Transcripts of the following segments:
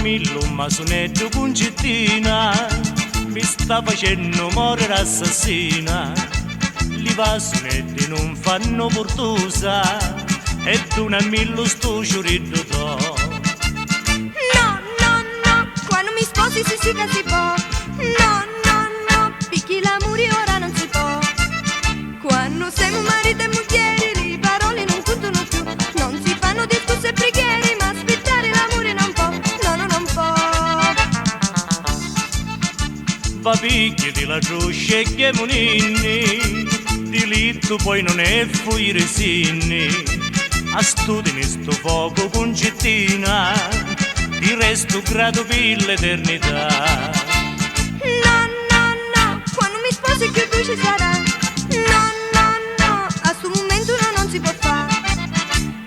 Millo un masonetto con cittina mi sta facendo morire assassina. Li vasonetti non fanno portosa e tu non Millo sto ciuriddo to. No, no, no, quando mi sposi si che si può. No, no, no, picchi l'amore ora non si può. Quando siamo marito e moglie le parole non contano più. Non si fanno discorsi e preghiere, ma aspettare l'amore non può. No, no, non può. Va picchi di la gioscia e che moninni, di lì tu poi non è fuori resinni. A studi sto fuoco con cittina, di resto grado per l'eternità. No, no, no, quando mi sposi che tu ci sarà. No, no, no, a sto momento non si può fare.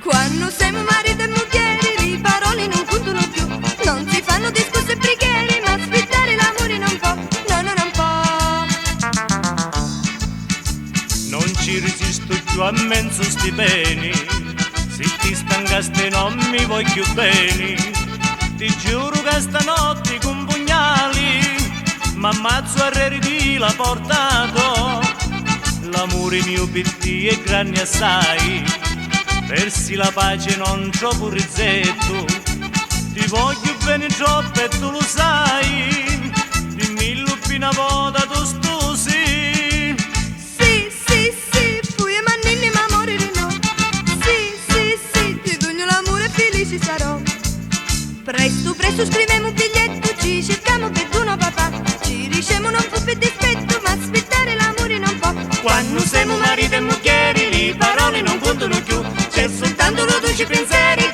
Quando siamo marito e moglie le parole non contano più. Non si fanno discorsi e preghiere, ma aspettare l'amore non può. No, no, non può. Non ci resisto più a mezzo sti beni, se ti stancaste non mi voglio bene. Ti giuro che stanotte con pugnali m'ammazzo a di l'ha portato. L'amore mio per te è grande assai, persi la pace non troppo rizzetto. Ti voglio bene troppo e tu lo sai, dimmi più una volta tu stusi. Sì, sì, sì, poi e mannini ma morire no. Sì, sì, sì, ti voglio l'amore e felice sarò. Presto, presto scriviamo un biglietto, ci cerchiamo per tuo papà. Ci diciamo non fu per dispetto, ma aspettare l'amore non può. Quando siamo marito e moglie, le parole non contano più, c'è soltanto lo dolce pensiero